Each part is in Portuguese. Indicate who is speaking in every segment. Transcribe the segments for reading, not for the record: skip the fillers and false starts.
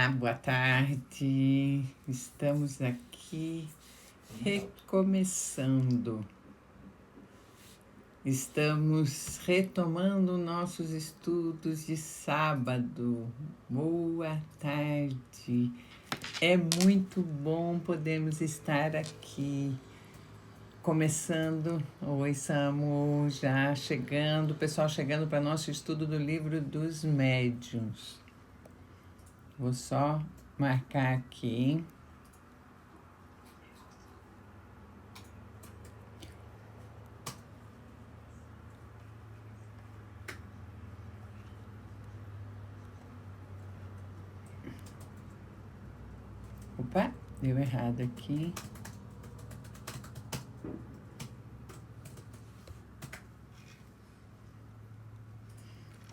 Speaker 1: Olá, boa tarde. Estamos aqui recomeçando. Estamos retomando nossos estudos de sábado. Boa tarde. É muito bom podermos estar aqui. Começando, oi Samu, já chegando, o pessoal chegando para nosso estudo do livro dos médiuns. Vou só marcar aqui. Opa, deu errado aqui.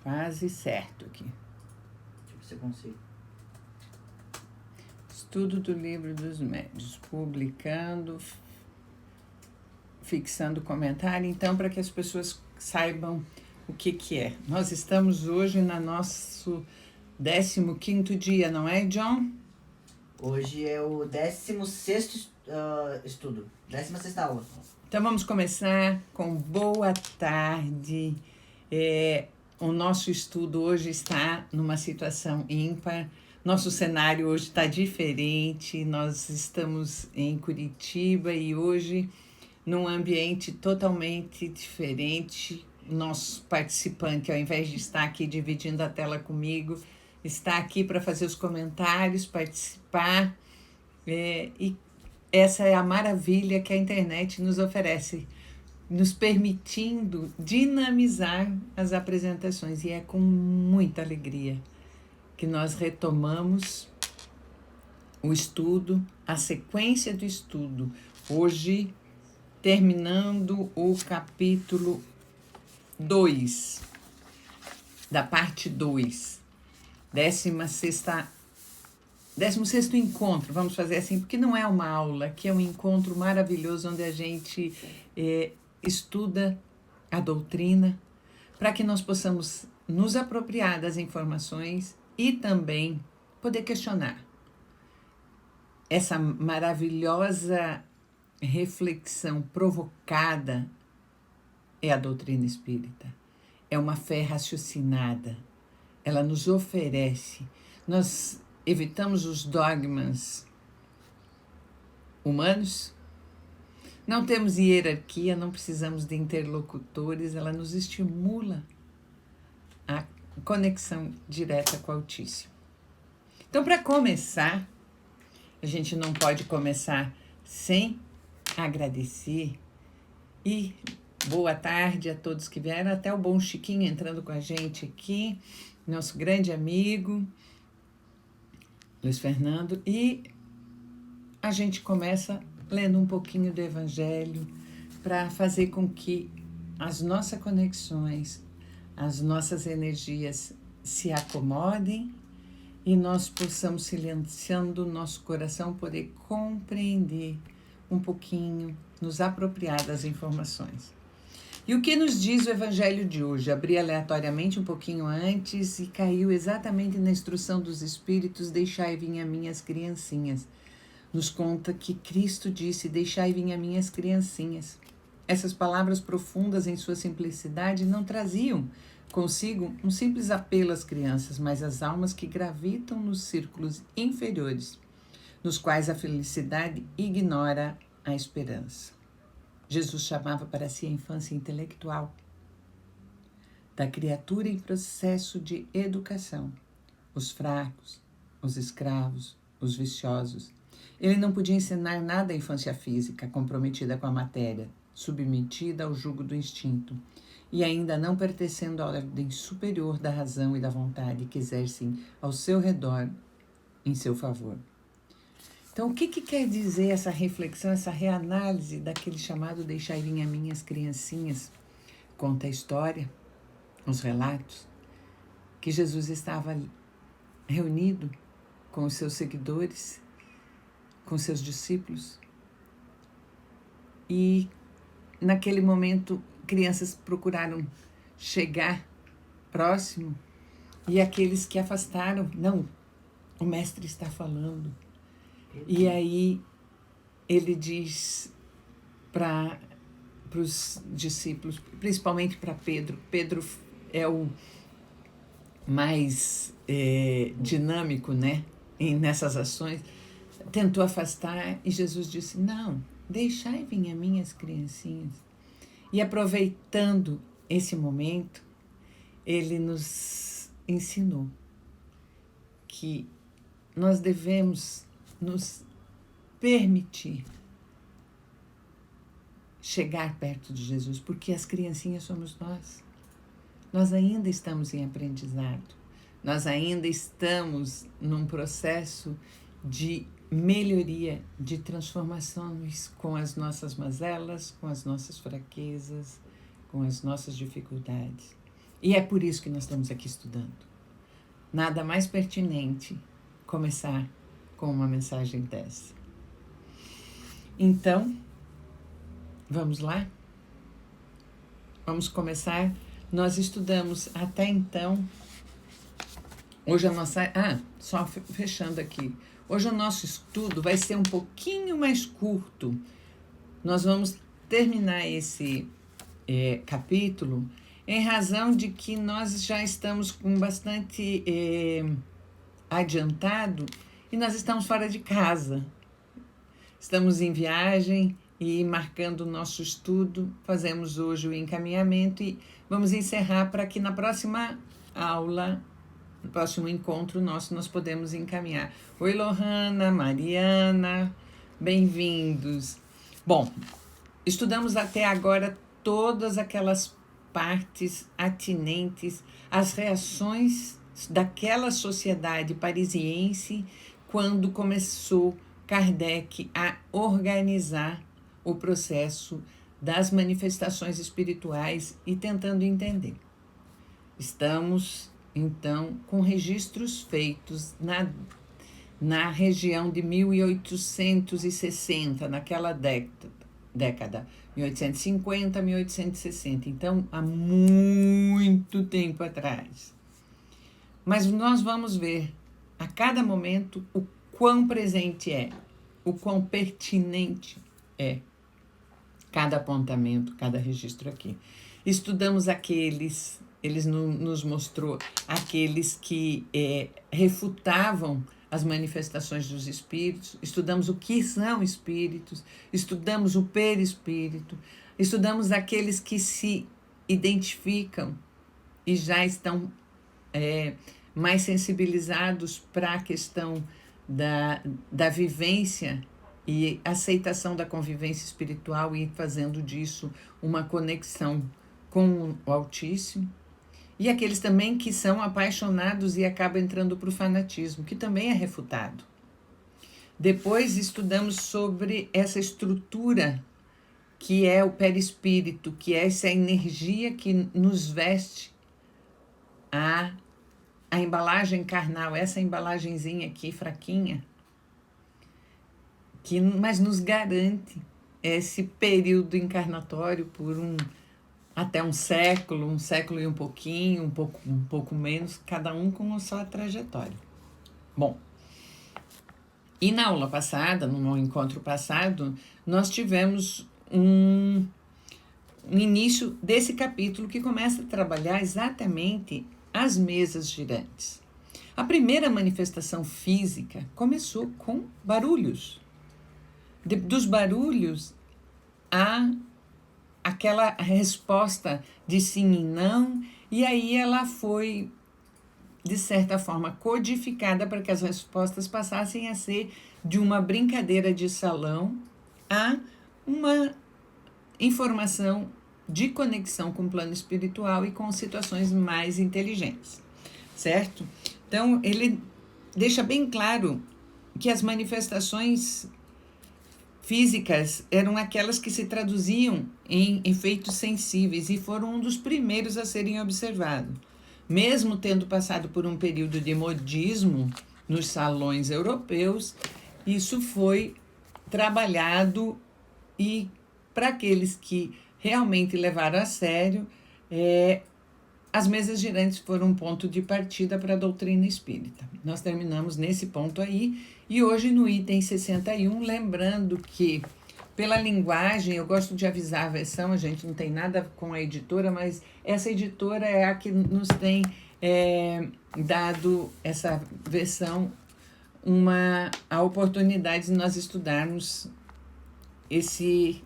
Speaker 1: Quase certo aqui.
Speaker 2: Você consegue.
Speaker 1: Estudo do livro dos médiuns, publicando, fixando comentário, então, para que as pessoas saibam o que é. Nós estamos hoje no nosso 15º dia, não é, John?
Speaker 2: Hoje é o 16º estudo, 16ª aula.
Speaker 1: Então, vamos começar com boa tarde. O nosso estudo hoje está numa situação ímpar. Nosso cenário hoje está diferente. Nós estamos em Curitiba e hoje num ambiente totalmente diferente. Nosso participante, ao invés de estar aqui dividindo a tela comigo, está aqui para fazer os comentários, participar. E essa é a maravilha que a internet nos oferece, nos permitindo dinamizar as apresentações. E é com muita alegria que nós retomamos o estudo, a sequência do estudo. Hoje, terminando o capítulo 2, da parte 2, 16º encontro, vamos fazer assim, porque não é uma aula, que é um encontro maravilhoso onde a gente estuda a doutrina, para que nós possamos nos apropriar das informações e também poder questionar. Essa maravilhosa reflexão provocada é a doutrina espírita. É uma fé raciocinada. Ela nos oferece. Nós evitamos os dogmas humanos. Não temos hierarquia, não precisamos de interlocutores. Ela nos estimula a conexão direta com o Altíssimo. Então, para começar, a gente não pode começar sem agradecer e boa tarde a todos que vieram, até o bom Chiquinho entrando com a gente aqui, nosso grande amigo Luiz Fernando, e a gente começa lendo um pouquinho do Evangelho para fazer com que as nossas conexões, as nossas energias se acomodem e nós possamos, silenciando o nosso coração, poder compreender um pouquinho, nos apropriar das informações. E o que nos diz o Evangelho de hoje? Abri aleatoriamente um pouquinho antes e caiu exatamente na instrução dos Espíritos: deixai vir a minhas criancinhas. Nos conta que Cristo disse: deixai vir a minhas criancinhas. Essas palavras profundas em sua simplicidade não traziam consigo um simples apelo às crianças, mas às almas que gravitam nos círculos inferiores, nos quais a felicidade ignora a esperança. Jesus chamava para si a infância intelectual da criatura em processo de educação, os fracos, os escravos, os viciosos. Ele não podia ensinar nada à infância física, comprometida com a matéria, submetida ao jugo do instinto, e ainda não pertencendo à ordem superior da razão e da vontade que exercem ao seu redor em seu favor. Então, o que quer dizer essa reflexão, essa reanálise daquele chamado deixai vir a minhas criancinhas? Conta a história, os relatos, que Jesus estava reunido com os seus seguidores, com seus discípulos, e naquele momento crianças procuraram chegar próximo e aqueles que afastaram, não, o mestre está falando. E aí ele diz para os discípulos, principalmente para Pedro. Pedro é o mais dinâmico, né, nessas ações. Tentou afastar e Jesus disse, não, deixai vir a minhas criancinhas. E aproveitando esse momento, ele nos ensinou que nós devemos nos permitir chegar perto de Jesus, porque as criancinhas somos nós. Nós ainda estamos em aprendizado, nós ainda estamos num processo de melhoria, de transformações com as nossas mazelas, com as nossas fraquezas, com as nossas dificuldades. E é por isso que nós estamos aqui estudando. Nada mais pertinente começar com uma mensagem dessa. Então, vamos lá? Vamos começar. Nós estudamos até então. Hoje a nossa... só fechando aqui. Hoje o nosso estudo vai ser um pouquinho mais curto. Nós vamos terminar esse capítulo em razão de que nós já estamos com bastante adiantado e nós estamos fora de casa. Estamos em viagem e marcando o nosso estudo. Fazemos hoje o encaminhamento e vamos encerrar para que na próxima aula, no próximo encontro nosso, nós podemos encaminhar. Oi, Lohana, Mariana, bem-vindos. Bom, estudamos até agora todas aquelas partes atinentes às reações daquela sociedade parisiense quando começou Kardec a organizar o processo das manifestações espirituais e tentando entender. Estamos, então, com registros feitos na região de 1860, naquela década, 1850, 1860. Então, há muito tempo atrás. Mas nós vamos ver, a cada momento, o quão presente é, o quão pertinente é cada apontamento, cada registro aqui. Estudamos aqueles, eles nos mostrou aqueles que refutavam as manifestações dos espíritos, estudamos o que são espíritos, estudamos o perispírito, estudamos aqueles que se identificam e já estão mais sensibilizados para a questão da vivência e aceitação da convivência espiritual e fazendo disso uma conexão com o Altíssimo. E aqueles também que são apaixonados e acabam entrando para o fanatismo, que também é refutado. Depois estudamos sobre essa estrutura que é o perispírito, que é essa energia que nos veste a embalagem carnal, essa embalagenzinha aqui, fraquinha, mas nos garante esse período encarnatório por até um século e um pouquinho, um pouco menos, cada um com a sua trajetória. Bom, e na aula passada, no encontro passado, nós tivemos um início desse capítulo que começa a trabalhar exatamente as mesas girantes. A primeira manifestação física começou com barulhos. Dos barulhos, há aquela resposta de sim e não, e aí ela foi, de certa forma, codificada para que as respostas passassem a ser de uma brincadeira de salão a uma informação de conexão com o plano espiritual e com situações mais inteligentes, certo? Então, ele deixa bem claro que as manifestações físicas eram aquelas que se traduziam em efeitos sensíveis e foram um dos primeiros a serem observados. Mesmo tendo passado por um período de modismo nos salões europeus, isso foi trabalhado e para aqueles que realmente levaram a sério, as mesas girantes foram um ponto de partida para a doutrina espírita. Nós terminamos nesse ponto aí, e hoje no item 61, lembrando que, pela linguagem, eu gosto de avisar a versão, a gente não tem nada com a editora, mas essa editora é a que nos tem dado essa versão a oportunidade de nós estudarmos esse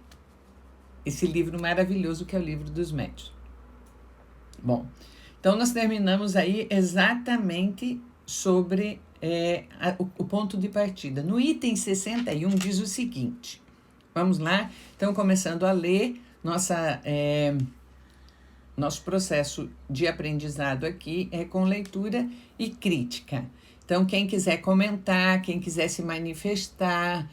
Speaker 1: livro maravilhoso que é o Livro dos Médiuns. Bom, então nós terminamos aí exatamente sobre o ponto de partida. No item 61 diz o seguinte, vamos lá? Então, começando a ler nosso processo de aprendizado aqui é com leitura e crítica. Então, quem quiser comentar, quem quiser se manifestar,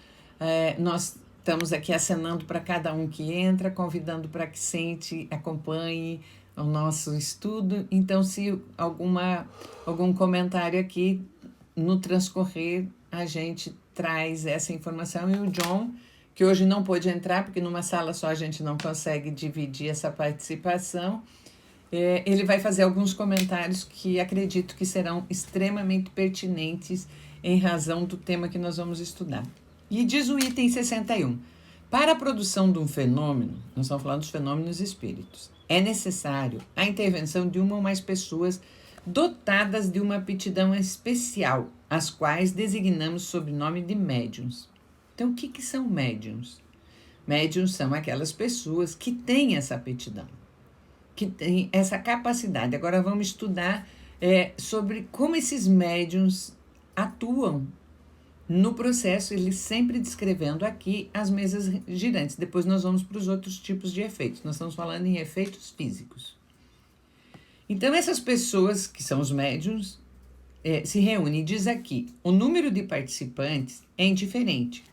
Speaker 1: nós estamos aqui acenando para cada um que entra, convidando para que sente, acompanhe o nosso estudo. Então, se algum comentário aqui no transcorrer, a gente traz essa informação. E o John, que hoje não pôde entrar, porque numa sala só a gente não consegue dividir essa participação, ele vai fazer alguns comentários que acredito que serão extremamente pertinentes em razão do tema que nós vamos estudar. E diz o item 61, para a produção de um fenômeno, nós estamos falando dos fenômenos espíritos, é necessário a intervenção de uma ou mais pessoas dotadas de uma aptidão especial, as quais designamos sob o nome de médiuns. Então, o que são médiuns? Médiuns são aquelas pessoas que têm essa aptidão, que têm essa capacidade. Agora vamos estudar sobre como esses médiuns atuam no processo, ele sempre descrevendo aqui as mesas girantes. Depois nós vamos para os outros tipos de efeitos. Nós estamos falando em efeitos físicos. Então, essas pessoas, que são os médiuns, se reúnem. Diz aqui, o número de participantes é indiferente,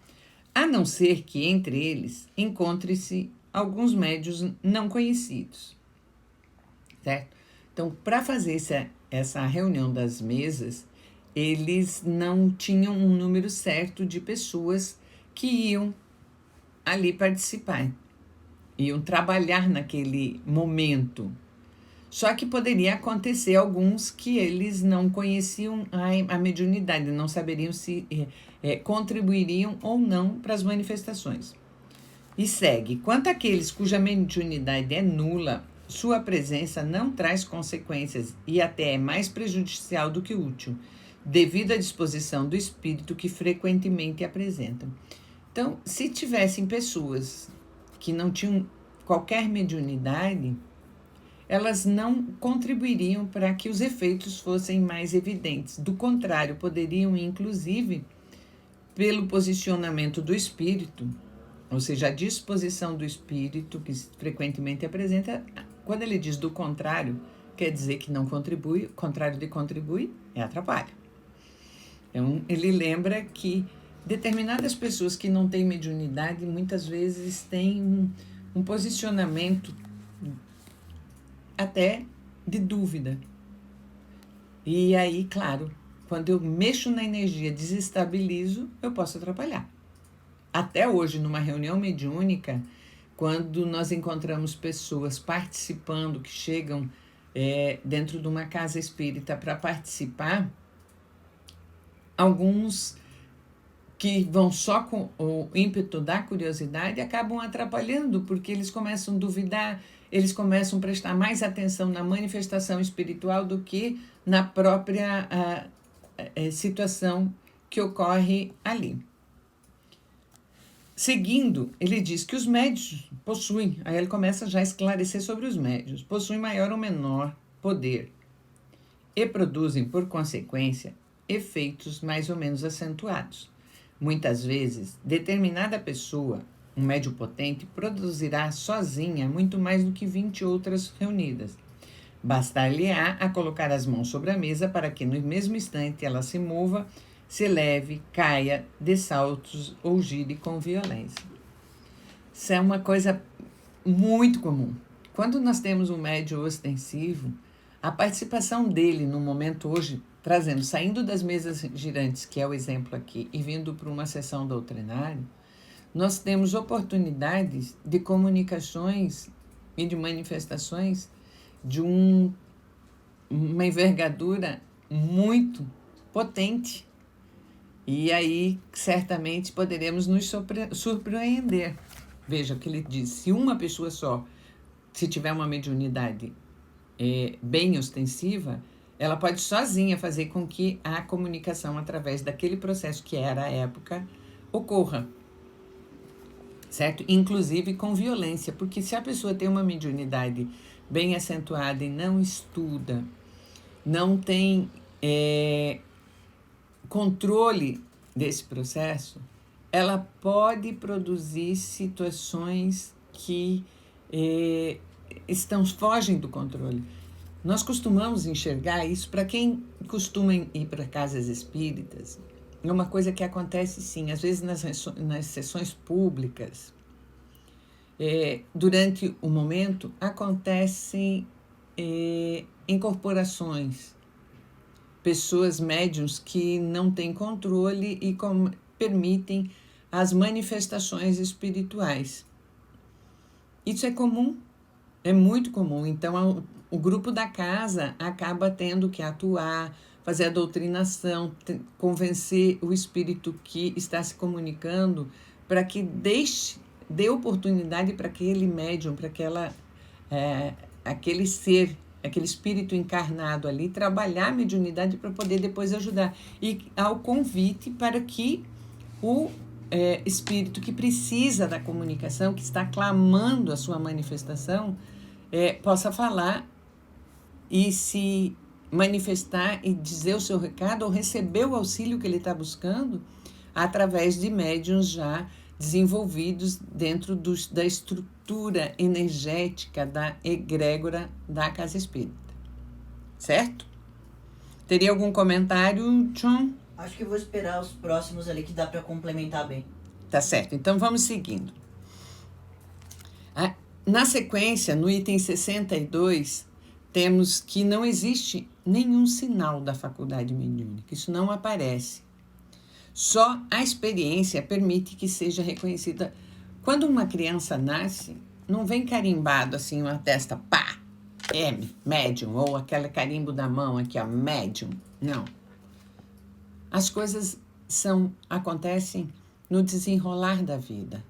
Speaker 1: a não ser que entre eles encontre-se alguns médiuns não conhecidos. Certo? Então, para fazer essa reunião das mesas, eles não tinham um número certo de pessoas que iam ali participar, iam trabalhar naquele momento. Só que poderia acontecer alguns que eles não conheciam a mediunidade, não saberiam se contribuiriam ou não para as manifestações. E segue, quanto àqueles cuja mediunidade é nula, sua presença não traz consequências e até é mais prejudicial do que útil, devido à disposição do espírito que frequentemente apresentam. Então, se tivessem pessoas que não tinham qualquer mediunidade, elas não contribuiriam para que os efeitos fossem mais evidentes. Do contrário, poderiam, inclusive, pelo posicionamento do espírito, ou seja, a disposição do espírito que frequentemente apresenta, quando ele diz do contrário, quer dizer que não contribui, o contrário de contribui é atrapalha. Então, ele lembra que determinadas pessoas que não têm mediunidade, muitas vezes têm um posicionamento até de dúvida. E aí, claro, quando eu mexo na energia, desestabilizo, eu posso atrapalhar. Até hoje, numa reunião mediúnica, quando nós encontramos pessoas participando, que chegam dentro de uma casa espírita para participar, alguns que vão só com o ímpeto da curiosidade acabam atrapalhando, porque eles começam a duvidar, eles começam a prestar mais atenção na manifestação espiritual do que na própria situação que ocorre ali. Seguindo, ele diz que os médiuns possuem, aí ele começa já a esclarecer sobre os médiuns, possuem maior ou menor poder e produzem, por consequência, efeitos mais ou menos acentuados. Muitas vezes, determinada pessoa, um médium potente, produzirá sozinha muito mais do que 20 outras reunidas. Bastar-lhe-á a colocar as mãos sobre a mesa para que no mesmo instante ela se mova, se eleve, caia, dê saltos ou gire com violência. Isso é uma coisa muito comum. Quando nós temos um médium ostensivo, a participação dele no momento hoje, saindo das mesas girantes, que é o exemplo aqui, e vindo para uma sessão doutrinária, nós temos oportunidades de comunicações e de manifestações de um uma envergadura muito potente. E aí, certamente, poderemos nos surpreender. Veja o que ele diz: se uma pessoa só, se tiver uma mediunidade bem ostensiva, ela pode sozinha fazer com que a comunicação através daquele processo que era a época ocorra, certo? Inclusive com violência, porque se a pessoa tem uma mediunidade bem acentuada e não estuda, não tem controle desse processo, ela pode produzir situações que fogem do controle. Nós costumamos enxergar isso, para quem costuma ir para casas espíritas, é uma coisa que acontece sim, às vezes nas sessões públicas, durante o momento, acontecem incorporações, pessoas médiuns que não têm controle e permitem as manifestações espirituais. Isso é comum, é muito comum. Então, o grupo da casa acaba tendo que atuar, fazer a doutrinação, convencer o espírito que está se comunicando para que dê oportunidade para aquele médium, para aquele ser, aquele espírito encarnado ali, trabalhar a mediunidade para poder depois ajudar. E ao convite para que o espírito que precisa da comunicação, que está clamando a sua manifestação, possa falar e se manifestar e dizer o seu recado ou receber o auxílio que ele está buscando através de médiuns já desenvolvidos dentro da estrutura energética da egrégora da casa espírita. Certo? Teria algum comentário, John?
Speaker 2: Acho que eu vou esperar os próximos ali que dá para complementar bem.
Speaker 1: Tá certo, então vamos seguindo. Na sequência, no item 62, temos que não existe nenhum sinal da faculdade mediúnica, isso não aparece. Só a experiência permite que seja reconhecida. Quando uma criança nasce, não vem carimbado assim, uma testa, pá, M, médium, ou aquele carimbo da mão aqui, ó, médium. Não. As coisas acontecem no desenrolar da vida.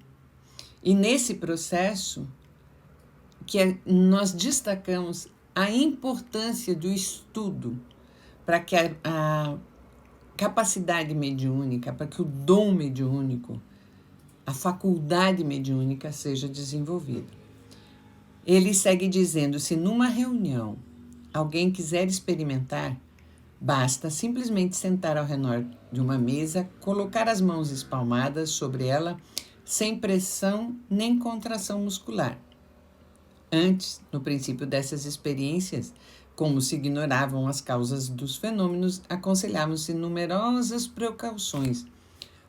Speaker 1: E nesse processo, nós destacamos a importância do estudo para que a capacidade mediúnica, para que o dom mediúnico, a faculdade mediúnica seja desenvolvida. Ele segue dizendo: se numa reunião alguém quiser experimentar, basta simplesmente sentar ao redor de uma mesa, colocar as mãos espalmadas sobre ela, sem pressão nem contração muscular. Antes, no princípio dessas experiências, como se ignoravam as causas dos fenômenos, aconselhavam-se numerosas precauções,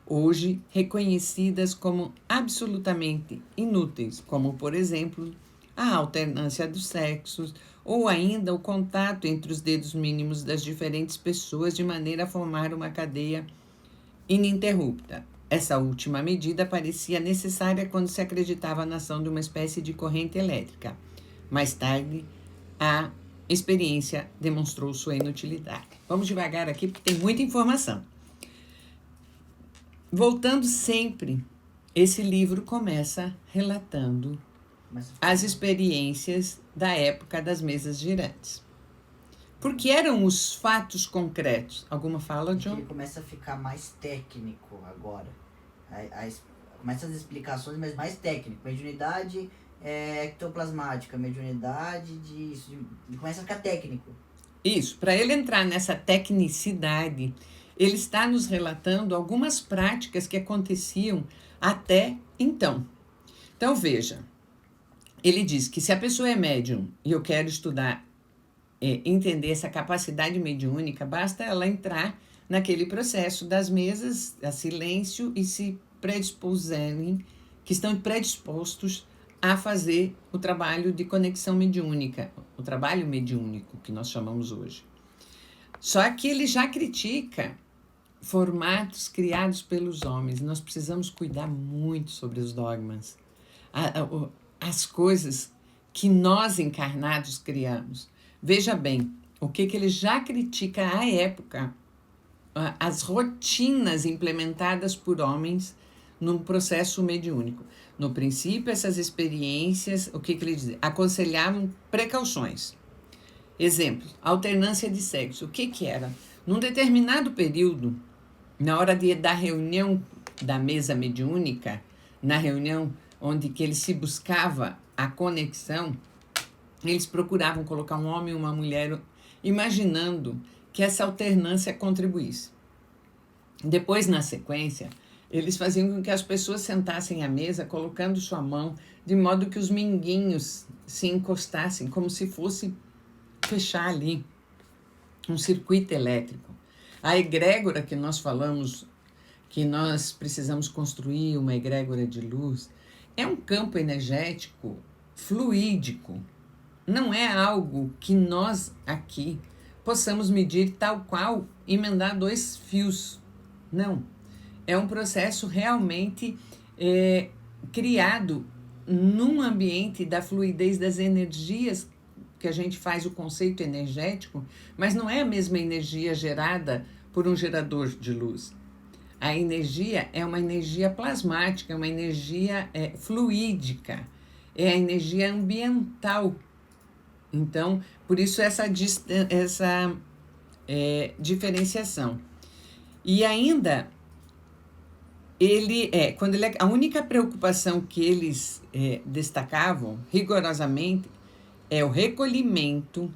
Speaker 1: hoje reconhecidas como absolutamente inúteis, como, por exemplo, a alternância dos sexos, ou ainda o contato entre os dedos mínimos das diferentes pessoas de maneira a formar uma cadeia ininterrupta. Essa última medida parecia necessária quando se acreditava na ação de uma espécie de corrente elétrica. Mais tarde, a experiência demonstrou sua inutilidade. Vamos devagar aqui porque tem muita informação. Voltando sempre, esse livro começa relatando as experiências da época das mesas girantes. Porque eram os fatos concretos. Alguma fala, John?
Speaker 2: Ele começa a ficar mais técnico agora. Começa as explicações, mas mais técnico. Mediunidade ectoplasmática, mediunidade disso. Começa a ficar técnico.
Speaker 1: Isso, para ele entrar nessa tecnicidade, ele está nos relatando algumas práticas que aconteciam até então. Então, veja, ele diz que se a pessoa é médium e eu quero estudar, entender essa capacidade mediúnica, basta ela entrar naquele processo das mesas, a silêncio, e se predispuserem, que estão predispostos a fazer o trabalho de conexão mediúnica, o trabalho mediúnico que nós chamamos hoje. Só que ele já critica formatos criados pelos homens. Nós precisamos cuidar muito sobre os dogmas, as coisas que nós encarnados criamos. Veja bem, O que ele já critica à época, as rotinas implementadas por homens num processo mediúnico. No princípio, essas experiências, o que ele diz? Aconselhavam precauções. Exemplo, alternância de sexo. O que era? Num determinado período, na hora da reunião da mesa mediúnica, na reunião onde que ele se buscava a conexão, eles procuravam colocar um homem e uma mulher, imaginando que essa alternância contribuísse. Depois, na sequência, eles faziam com que as pessoas sentassem à mesa, colocando sua mão, de modo que os minguinhos se encostassem, como se fosse fechar ali um circuito elétrico. A egrégora que nós falamos, que nós precisamos construir uma egrégora de luz, é um campo energético fluídico. Não é algo que nós aqui possamos medir tal qual emendar 2 fios. Não. É um processo realmente criado num ambiente da fluidez das energias, que a gente faz o conceito energético, mas não é a mesma energia gerada por um gerador de luz. A energia é uma energia plasmática, é uma energia fluídica, é a energia ambiental. Então, por isso essa diferenciação. E ainda, a única preocupação que eles destacavam rigorosamente é o recolhimento,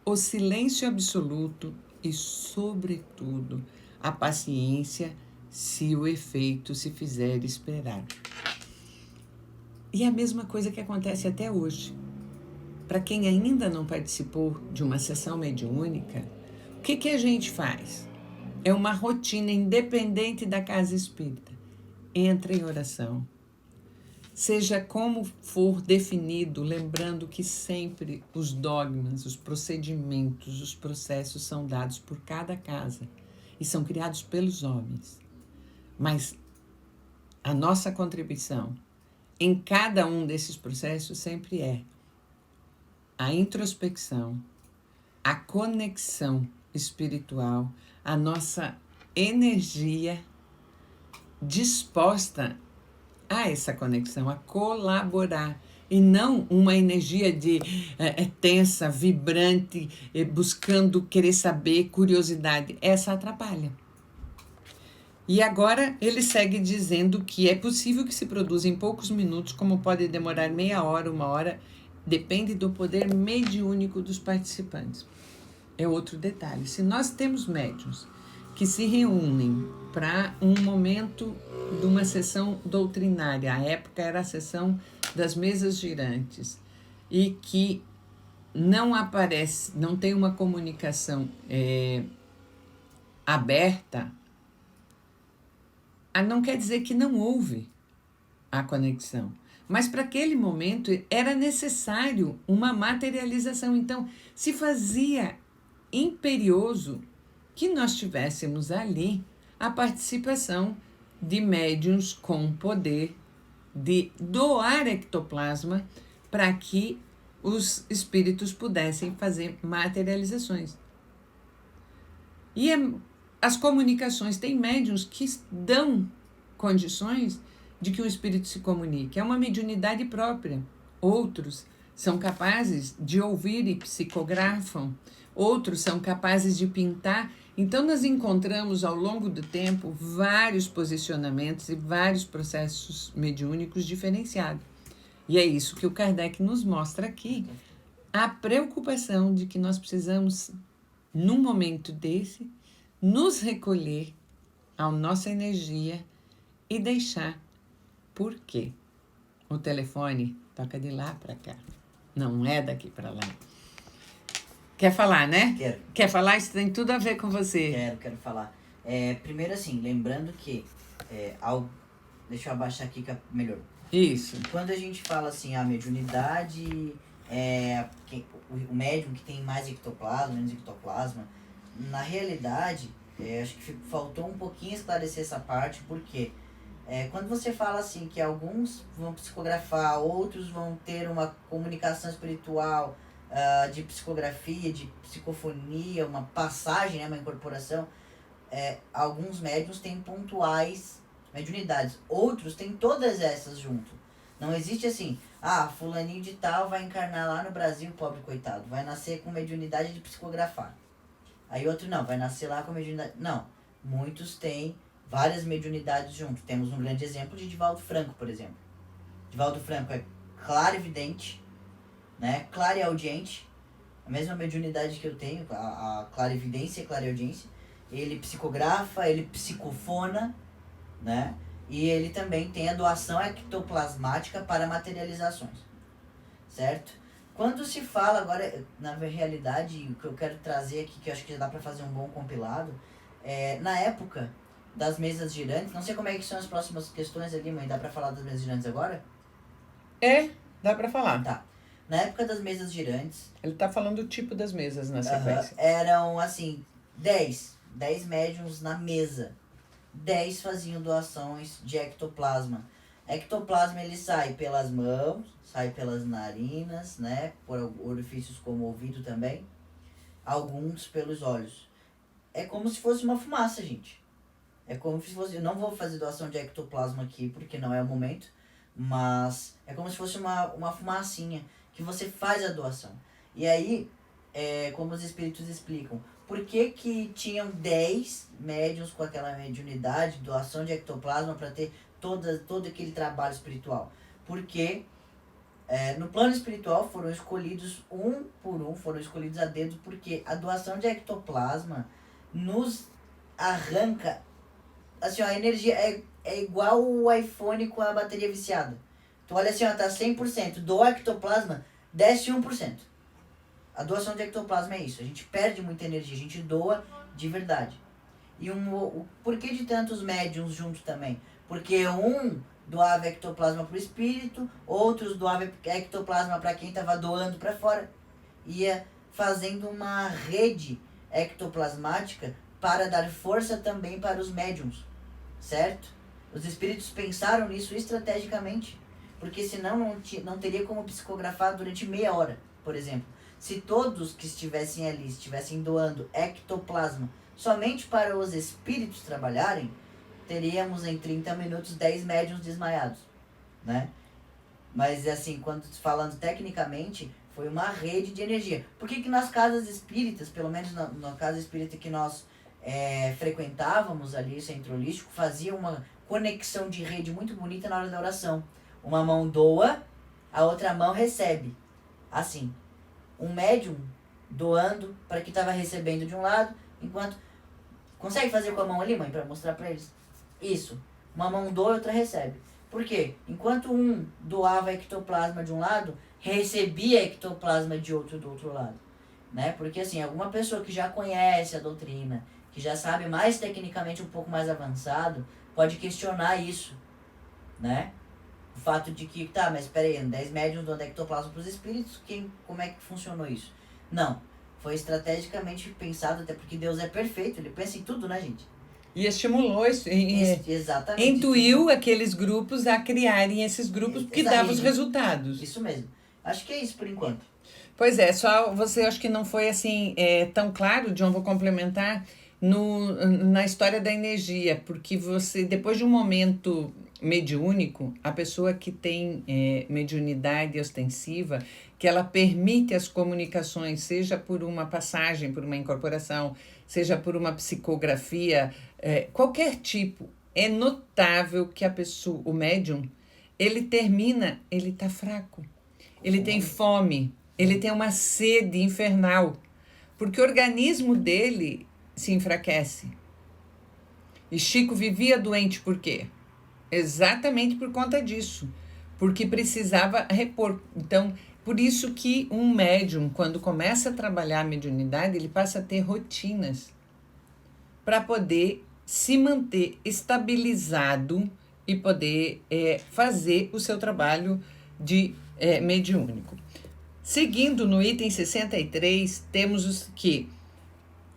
Speaker 1: o silêncio absoluto e, sobretudo, a paciência se o efeito se fizer esperar. E é a mesma coisa que acontece até hoje. Para quem ainda não participou de uma sessão mediúnica, o que a gente faz? É uma rotina independente da casa espírita. Entra em oração. Seja como for definido, lembrando que sempre os dogmas, os procedimentos, os processos são dados por cada casa e são criados pelos homens. Mas a nossa contribuição em cada um desses processos sempre é a introspecção, a conexão espiritual, a nossa energia disposta a essa conexão, a colaborar, e não uma energia tensa, vibrante, buscando querer saber, curiosidade. Essa atrapalha. E agora ele segue dizendo que é possível que se produza em poucos minutos, como pode demorar meia hora, 1 hora, depende do poder mediúnico dos participantes. É outro detalhe. Se nós temos médiuns que se reúnem para um momento de uma sessão doutrinária, à época era a sessão das mesas girantes, e que não aparece, não tem uma comunicação aberta, não quer dizer que não houve a conexão. Mas para aquele momento era necessário uma materialização. Então, se fazia imperioso que nós tivéssemos ali a participação de médiuns com poder de doar ectoplasma para que os espíritos pudessem fazer materializações. E as comunicações, tem médiuns que dão condições de que o espírito se comunique. É uma mediunidade própria. Outros são capazes de ouvir e psicografam. Outros são capazes de pintar. Então, nós encontramos ao longo do tempo vários posicionamentos e vários processos mediúnicos diferenciados. E é isso que o Kardec nos mostra aqui. A preocupação de que nós precisamos, num momento desse, nos recolher à nossa energia e deixar. Por quê? O telefone toca de lá para cá. Não é daqui para lá. Quer falar, né?
Speaker 2: Quero.
Speaker 1: Quer falar? Isso tem tudo a ver com você.
Speaker 2: Quero falar. Primeiro assim, lembrando que... deixa eu abaixar aqui que é melhor.
Speaker 1: Isso.
Speaker 2: Quando a gente fala assim, a mediunidade, o médium que tem mais ectoplasma, menos ectoplasma, na realidade, acho que faltou um pouquinho esclarecer essa parte, porque quando você fala assim que alguns vão psicografar, outros vão ter uma comunicação espiritual, de psicografia, de psicofonia, uma passagem, né, uma incorporação. Alguns médiuns têm pontuais mediunidades, outros têm todas essas junto. Não existe assim, fulaninho de tal vai encarnar lá no Brasil, pobre coitado, vai nascer com mediunidade de psicografar. Aí outro não, vai nascer lá com mediunidade. Não, muitos têm várias mediunidades junto. Temos um grande exemplo de Divaldo Franco, por exemplo. Divaldo Franco é clarividente, né? Clareaudiente, a mesma mediunidade que eu tenho, a clarividência e a clareaudiência. Ele psicografa, ele psicofona, né? E ele também tem a doação ectoplasmática para materializações, certo? Quando se fala agora, na realidade, o que eu quero trazer aqui, que eu acho que já dá para fazer um bom compilado, na época das mesas girantes, não sei como é que são as próximas questões ali, mãe, dá para falar das mesas girantes agora?
Speaker 1: Dá para falar.
Speaker 2: Tá. Na época das mesas girantes...
Speaker 1: Ele tá falando o tipo das mesas na sequência.
Speaker 2: Eram, assim, 10 médiums na mesa. 10 faziam doações de ectoplasma. Ectoplasma ele sai pelas mãos, sai pelas narinas, né? Por orifícios como o ouvido também. Alguns pelos olhos. É como se fosse uma fumaça, gente. É como se fosse... Eu não vou fazer doação de ectoplasma aqui, porque não é o momento. Mas é como se fosse uma fumacinha que você faz a doação. E aí, como os espíritos explicam, por que que tinham 10 médiuns com aquela mediunidade, doação de ectoplasma para ter todo aquele trabalho espiritual? Porque no plano espiritual foram escolhidos um por um, foram escolhidos a dedo, porque a doação de ectoplasma nos arranca, assim, ó, a energia é igual o iPhone com a bateria viciada. Tu olha assim, ó, tá 100%, doa ectoplasma, desce 1%. A doação de ectoplasma é isso, a gente perde muita energia, a gente doa de verdade. E o porquê de tantos médiums juntos também? Porque um doava ectoplasma pro espírito, outros doavam ectoplasma para quem estava doando para fora. Ia fazendo uma rede ectoplasmática para dar força também para os médiums, certo? Os espíritos pensaram nisso estrategicamente, porque senão não teria como psicografar durante meia hora, por exemplo. Se todos que estivessem ali estivessem doando ectoplasma somente para os espíritos trabalharem, teríamos em 30 minutos 10 médiuns desmaiados, né? Mas assim, quando falando tecnicamente, foi uma rede de energia. Por que nas casas espíritas, pelo menos na casa espírita que nós frequentávamos ali, centro holístico, fazia uma conexão de rede muito bonita na hora da oração. Uma mão doa, a outra mão recebe. Assim, um médium doando para que estava recebendo de um lado, enquanto... Consegue fazer com a mão ali, mãe, para mostrar para eles? Isso. Uma mão doa e outra recebe. Por quê? Enquanto um doava ectoplasma de um lado, recebia ectoplasma de outro do outro lado. Né? Porque assim, alguma pessoa que já conhece a doutrina, que já sabe mais tecnicamente um pouco mais avançado, pode questionar isso, né? O fato de que, tá, mas peraí, 10 médiuns doando ectoplasma para os espíritos, como é que funcionou isso? Não, foi estrategicamente pensado, até porque Deus é perfeito, ele pensa em tudo, né, gente?
Speaker 1: E estimulou isso,
Speaker 2: exatamente,
Speaker 1: intuiu aqueles grupos a criarem esses grupos que davam os resultados.
Speaker 2: Isso mesmo. Acho que é isso por enquanto.
Speaker 1: Pois é, só você acho que não foi assim tão claro, John, vou complementar, na história da energia, porque você, depois de um momento mediúnico, a pessoa que tem mediunidade ostensiva, que ela permite as comunicações, seja por uma passagem, por uma incorporação, seja por uma psicografia, qualquer tipo, é notável que a pessoa, o médium, ele termina, ele tá fraco, ele tem fome, ele tem uma sede infernal, porque o organismo dele se enfraquece. E Chico vivia doente por quê? Exatamente por conta disso, porque precisava repor. Então, por isso que um médium, quando começa a trabalhar a mediunidade, ele passa a ter rotinas para poder se manter estabilizado e poder fazer o seu trabalho de mediúnico. Seguindo no item 63, temos que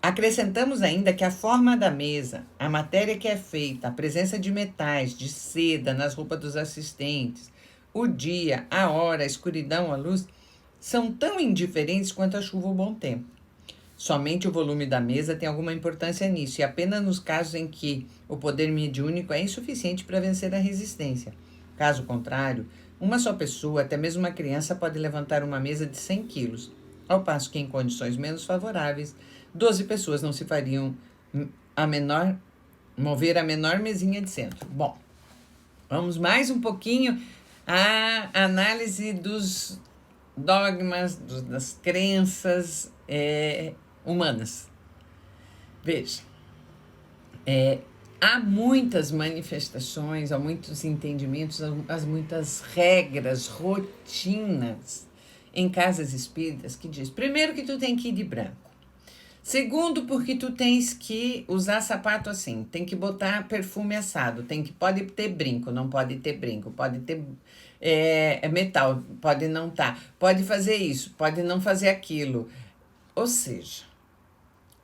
Speaker 1: acrescentamos ainda que a forma da mesa, a matéria que é feita, a presença de metais, de seda nas roupas dos assistentes, o dia, a hora, a escuridão, a luz, são tão indiferentes quanto a chuva ou o bom tempo. Somente o volume da mesa tem alguma importância nisso, e apenas nos casos em que o poder mediúnico é insuficiente para vencer a resistência. Caso contrário, uma só pessoa, até mesmo uma criança, pode levantar uma mesa de 100 quilos, ao passo que em condições menos favoráveis, 12 pessoas não se fariam mover a menor mesinha de centro. Bom, vamos mais um pouquinho à análise dos dogmas, das crenças humanas. Veja, há muitas manifestações, há muitos entendimentos, há muitas regras, rotinas em casas espíritas que diz, primeiro, que tu tem que ir de branco. Segundo, porque tu tens que usar sapato assim, tem que botar perfume assado, pode ter brinco, não pode ter brinco, pode ter metal, pode não pode fazer isso, pode não fazer aquilo. Ou seja,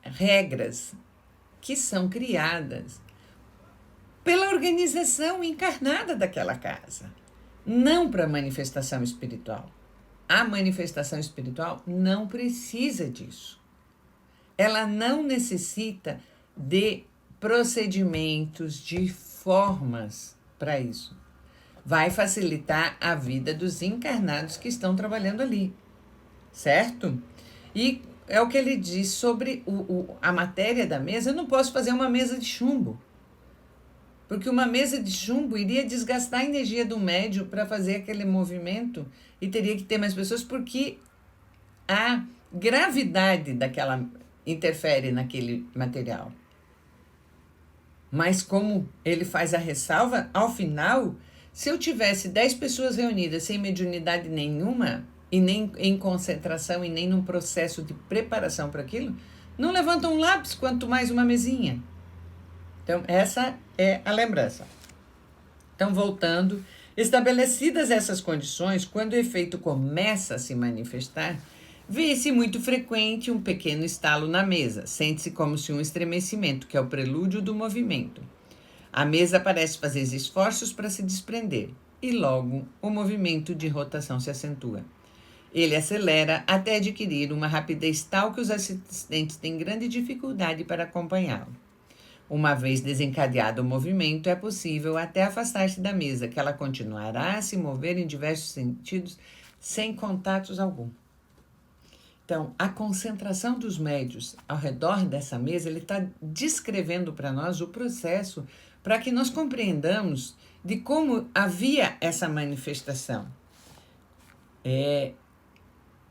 Speaker 1: regras que são criadas pela organização encarnada daquela casa, não para manifestação espiritual. A manifestação espiritual não precisa disso. Ela não necessita de procedimentos, de formas para isso. Vai facilitar a vida dos encarnados que estão trabalhando ali, certo? E é o que ele diz sobre a matéria da mesa. Eu não posso fazer uma mesa de chumbo, porque uma mesa de chumbo iria desgastar a energia do médium para fazer aquele movimento e teria que ter mais pessoas, porque a gravidade daquela interfere naquele material. Mas como ele faz a ressalva, ao final, se eu tivesse 10 pessoas reunidas sem mediunidade nenhuma, e nem em concentração, e nem num processo de preparação para aquilo, não levantam um lápis, quanto mais uma mesinha. Então, essa é a lembrança. Então, voltando, estabelecidas essas condições, quando o efeito começa a se manifestar, vê-se muito frequente um pequeno estalo na mesa. Sente-se como se um estremecimento, que é o prelúdio do movimento. A mesa parece fazer esforços para se desprender, e logo o movimento de rotação se acentua. Ele acelera até adquirir uma rapidez tal que os assistentes têm grande dificuldade para acompanhá-lo. Uma vez desencadeado o movimento, é possível até afastar-se da mesa, que ela continuará a se mover em diversos sentidos, sem contatos algum. Então, a concentração dos médiuns ao redor dessa mesa, ele está descrevendo para nós o processo para que nós compreendamos de como havia essa manifestação.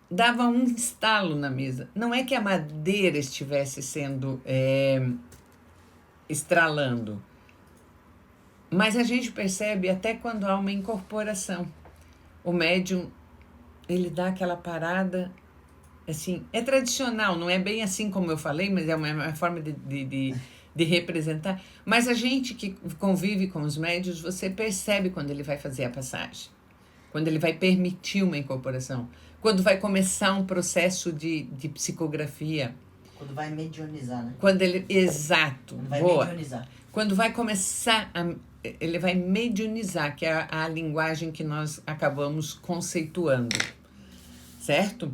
Speaker 1: Dava um estalo na mesa. Não é que a madeira estivesse sendo estralando, mas a gente percebe até quando há uma incorporação. O médium, ele dá aquela parada, assim, é tradicional, não é bem assim como eu falei, mas é uma forma de representar. Mas a gente que convive com os médiuns, você percebe quando ele vai fazer a passagem, quando ele vai permitir uma incorporação, quando vai começar um processo de psicografia.
Speaker 2: Quando vai mediunizar, né?
Speaker 1: Exato,
Speaker 2: quando vai
Speaker 1: boa.
Speaker 2: Mediunizar.
Speaker 1: Quando vai começar, ele vai mediunizar, que é a linguagem que nós acabamos conceituando, certo?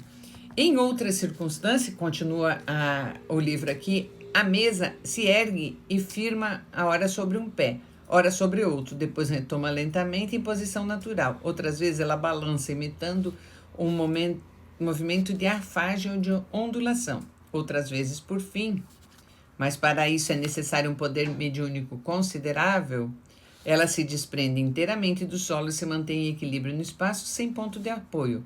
Speaker 1: Em outras circunstâncias, continua o livro aqui, a mesa se ergue e firma a ora sobre um pé, ora sobre outro, depois retoma lentamente em posição natural. Outras vezes ela balança, imitando um movimento de arfagem ou de ondulação. Outras vezes, por fim, mas para isso é necessário um poder mediúnico considerável, ela se desprende inteiramente do solo e se mantém em equilíbrio no espaço sem ponto de apoio,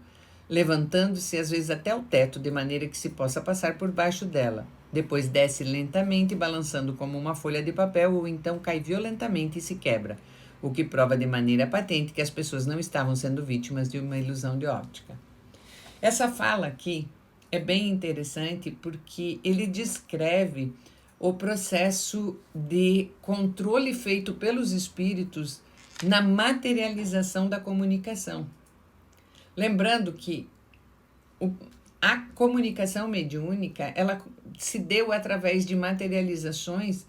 Speaker 1: levantando-se às vezes até o teto, de maneira que se possa passar por baixo dela. Depois desce lentamente, balançando como uma folha de papel, ou então cai violentamente e se quebra, o que prova de maneira patente que as pessoas não estavam sendo vítimas de uma ilusão de óptica. Essa fala aqui é bem interessante porque ele descreve o processo de controle feito pelos espíritos na materialização da comunicação. Lembrando que a comunicação mediúnica, ela se deu através de materializações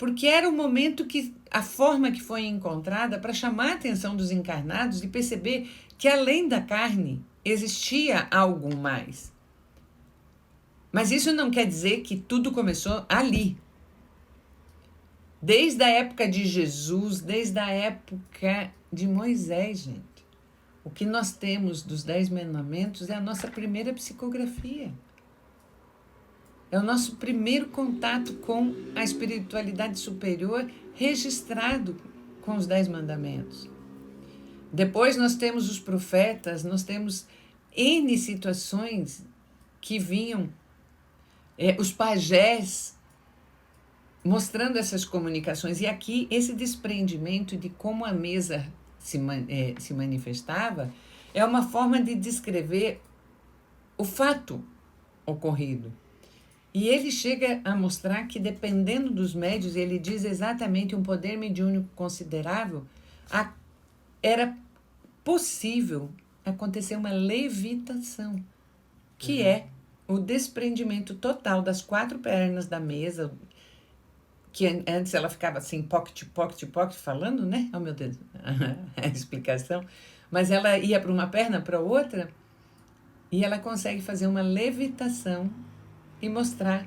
Speaker 1: porque era o momento que a forma que foi encontrada para chamar a atenção dos encarnados e perceber que além da carne existia algo mais. Mas isso não quer dizer que tudo começou ali. Desde a época de Jesus, desde a época de Moisés, gente. O que nós temos dos 10 mandamentos é a nossa primeira psicografia. É o nosso primeiro contato com a espiritualidade superior registrado com os 10 mandamentos. Depois nós temos os profetas, nós temos N situações que vinham, os pajés, mostrando essas comunicações. E aqui, esse desprendimento de como a mesa se manifestava é uma forma de descrever o fato ocorrido. E ele chega a mostrar que, dependendo dos médios, ele diz exatamente um poder mediúnico considerável, era possível acontecer uma levitação, que é o desprendimento total das 4 pernas da mesa, que antes ela ficava assim, pocket, falando, né? Oh, meu Deus, a explicação. Mas ela ia para uma perna, para outra, e ela consegue fazer uma levitação e mostrar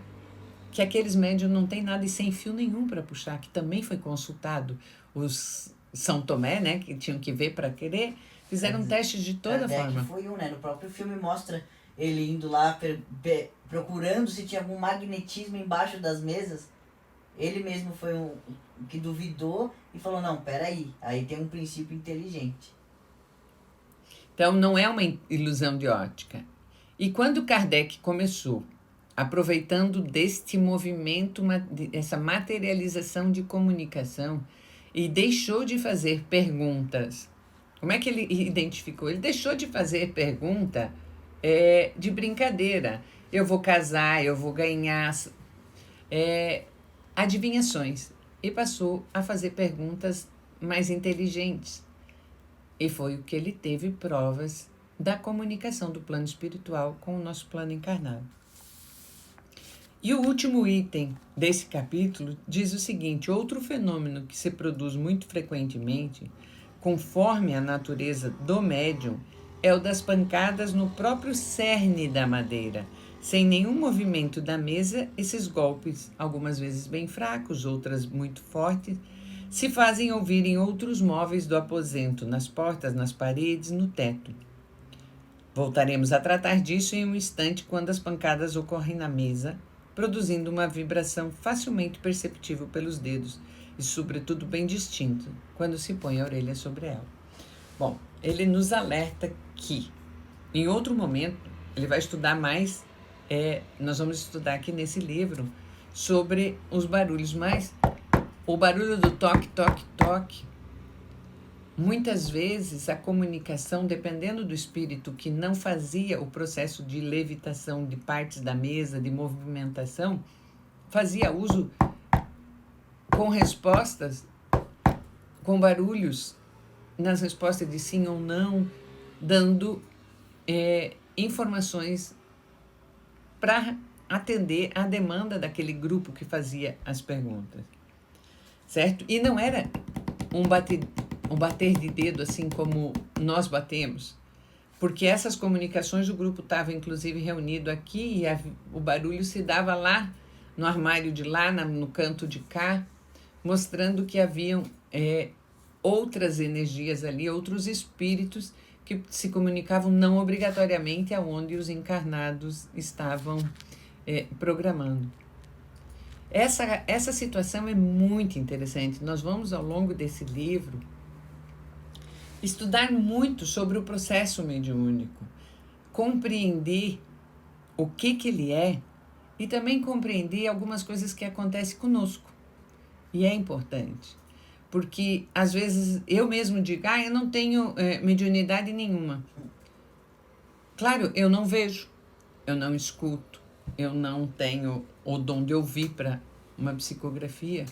Speaker 1: que aqueles médiuns não tem nada e sem fio nenhum para puxar, que também foi consultado. Os São Tomé, né, que tinham que ver para querer, fizeram testes de toda forma.
Speaker 2: Foi né? No próprio filme mostra ele indo lá procurando se tinha algum magnetismo embaixo das mesas. Ele mesmo foi um que duvidou e falou, não, peraí, aí tem um princípio inteligente.
Speaker 1: Então não é uma ilusão de ótica. E quando Kardec começou, aproveitando deste movimento, essa materialização de comunicação, e deixou de fazer perguntas. Como é que ele identificou? Ele deixou de fazer pergunta de brincadeira. Eu vou casar, eu vou ganhar adivinhações. E passou a fazer perguntas mais inteligentes. E foi o que ele teve provas da comunicação do plano espiritual com o nosso plano encarnado. E o último item desse capítulo diz o seguinte: outro fenômeno que se produz muito frequentemente, conforme a natureza do médium, é o das pancadas no próprio cerne da madeira. Sem nenhum movimento da mesa, esses golpes, algumas vezes bem fracos, outras muito fortes, se fazem ouvir em outros móveis do aposento, nas portas, nas paredes, no teto. Voltaremos a tratar disso em um instante quando as pancadas ocorrem na mesa, produzindo uma vibração facilmente perceptível pelos dedos e, sobretudo, bem distinta quando se põe a orelha sobre ela. Bom, ele nos alerta que, em outro momento, ele vai estudar mais, nós vamos estudar aqui nesse livro, sobre os barulhos, mas o barulho do toque, toque, toque, muitas vezes a comunicação, dependendo do espírito que não fazia o processo de levitação de partes da mesa, de movimentação, fazia uso com respostas, com barulhos, nas respostas de sim ou não, dando informações para atender à demanda daquele grupo que fazia as perguntas, certo? E não era um bater de dedo assim como nós batemos, porque essas comunicações, o grupo estava inclusive reunido aqui e o barulho se dava lá no armário de lá, no canto de cá, mostrando que haviam outras energias ali, outros espíritos que se comunicavam não obrigatoriamente aonde os encarnados estavam programando. Essa situação é muito interessante. Nós vamos, ao longo desse livro, estudar muito sobre o processo mediúnico, compreender o que ele é e também compreender algumas coisas que acontecem conosco. E é importante, porque às vezes eu mesmo digo, eu não tenho mediunidade nenhuma. Claro, eu não vejo, eu não escuto, eu não tenho o dom de ouvir para uma psicografia.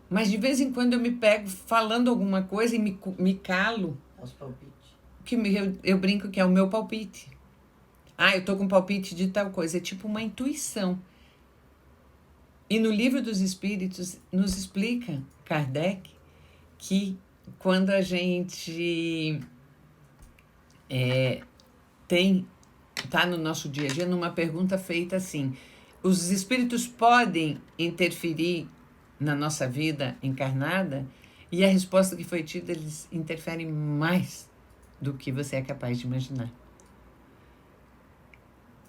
Speaker 1: Mas de vez em quando eu me pego falando alguma coisa e me calo.
Speaker 2: Os palpites.
Speaker 1: Que eu brinco que é o meu palpite. Eu tô com palpite de tal coisa. É tipo uma intuição. E no Livro dos Espíritos nos explica Kardec que quando a gente está no nosso dia a dia numa pergunta feita assim, os espíritos podem interferir na nossa vida encarnada? E a resposta que foi tida, eles interferem mais do que você é capaz de imaginar.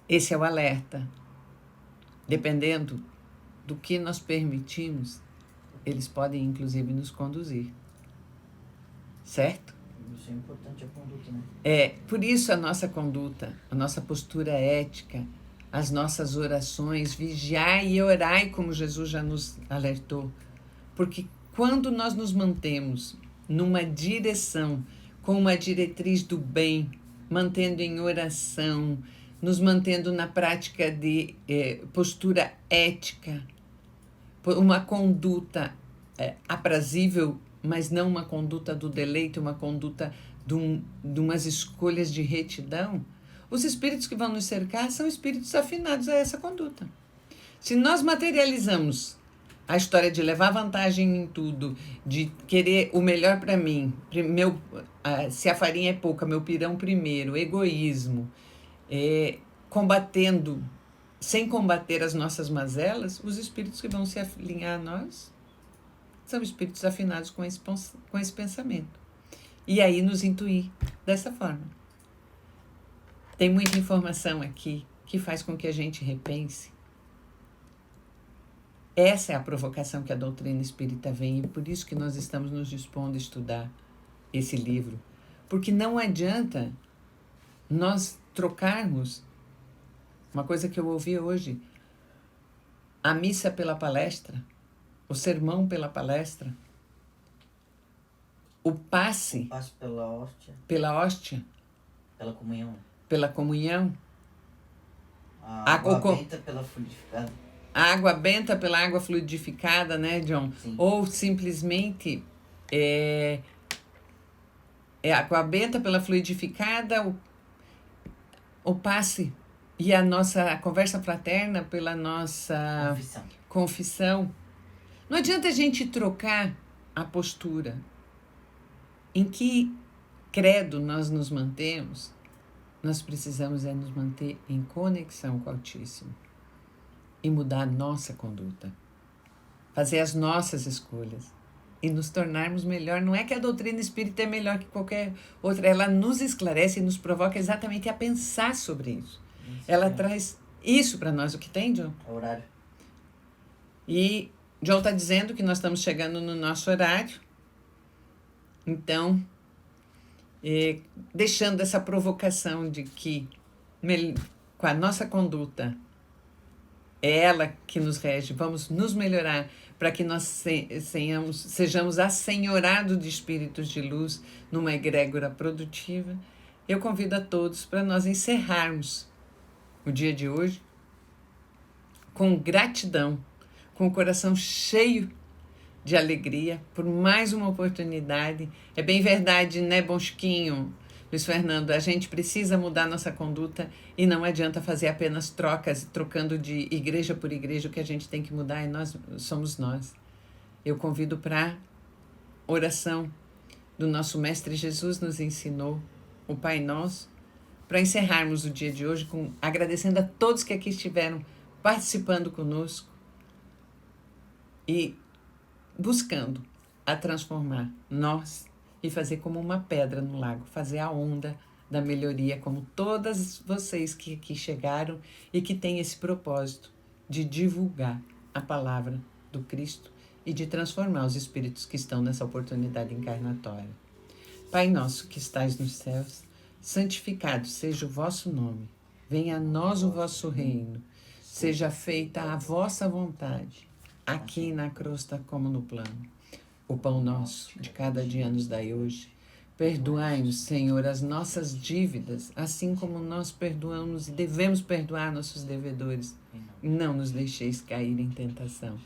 Speaker 1: Esse é o alerta. Dependendo do que nós permitimos, eles podem inclusive nos conduzir. Certo?
Speaker 2: Isso é importante, a conduta, né?
Speaker 1: Por isso a nossa conduta, a nossa postura ética, as nossas orações, vigiai e orai, como Jesus já nos alertou. Porque quando nós nos mantemos numa direção, com uma diretriz do bem, mantendo em oração, nos mantendo na prática de postura ética, uma conduta aprazível, mas não uma conduta do deleite, uma conduta de umas escolhas de retidão, os espíritos que vão nos cercar são espíritos afinados a essa conduta. Se nós materializamos a história de levar vantagem em tudo, de querer o melhor para mim, se a farinha é pouca, meu pirão primeiro, egoísmo, sem combater as nossas mazelas, os espíritos que vão se alinhar a nós são espíritos afinados com esse pensamento. E aí nos intuir dessa forma. Tem muita informação aqui que faz com que a gente repense. Essa é a provocação que a doutrina espírita vem, e por isso que nós estamos nos dispondo a estudar esse livro. Porque não adianta nós trocarmos uma coisa que eu ouvi hoje, a missa pela palestra, o sermão pela palestra, o passe pela hóstia, pela comunhão,
Speaker 2: a água benta pela fluidificada.
Speaker 1: A água benta pela água fluidificada, né, John?
Speaker 2: Sim.
Speaker 1: Ou simplesmente água benta pela fluidificada, o passe e a nossa conversa fraterna pela nossa confissão. Não adianta a gente trocar a postura. Em que credo nós nos mantemos? Nós precisamos nos manter em conexão com o Altíssimo e mudar a nossa conduta, fazer as nossas escolhas e nos tornarmos melhor. Não é que a doutrina espírita é melhor que qualquer outra, ela nos esclarece e nos provoca exatamente a pensar sobre isso. Ela traz isso para nós. O que tem, John?
Speaker 2: Horário.
Speaker 1: E John está dizendo que nós estamos chegando no nosso horário. Então, deixando essa provocação de que com a nossa conduta é ela que nos rege, vamos nos melhorar para que nós sejamos assenhorados de espíritos de luz numa egrégora produtiva. Eu convido a todos para nós encerrarmos o dia de hoje com gratidão, com o coração cheio de alegria por mais uma oportunidade. É bem verdade, né, Bosquinho, Luiz Fernando? A gente precisa mudar nossa conduta e não adianta fazer apenas trocas, trocando de igreja por igreja. O que a gente tem que mudar é somos nós. Eu convido para oração do nosso Mestre Jesus nos ensinou, o Pai Nosso, para encerrarmos o dia de hoje agradecendo a todos que aqui estiveram participando conosco e buscando a transformar nós e fazer como uma pedra no lago, fazer a onda da melhoria, como todas vocês que aqui chegaram e que têm esse propósito de divulgar a palavra do Cristo e de transformar os espíritos que estão nessa oportunidade encarnatória. Pai nosso que estais nos céus, santificado seja o vosso nome. Venha a nós o vosso reino. Seja feita a vossa vontade, aqui na crosta como no plano. O pão nosso de cada dia nos dai hoje. Perdoai-nos, Senhor, as nossas dívidas, assim como nós perdoamos e devemos perdoar nossos devedores. Não nos deixeis cair em tentação,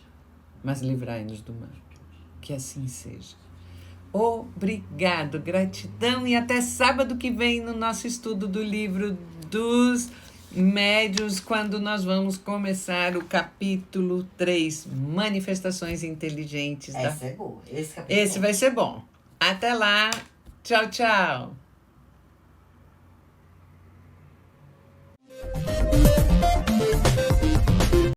Speaker 1: mas livrai-nos do mal. Que assim seja. Obrigado, gratidão e até sábado que vem no nosso estudo do livro dos médios, quando nós vamos começar o capítulo 3, Manifestações Inteligentes.
Speaker 2: Essa é boa. Esse capítulo
Speaker 1: Esse vai ser bom. Até lá. Tchau, tchau.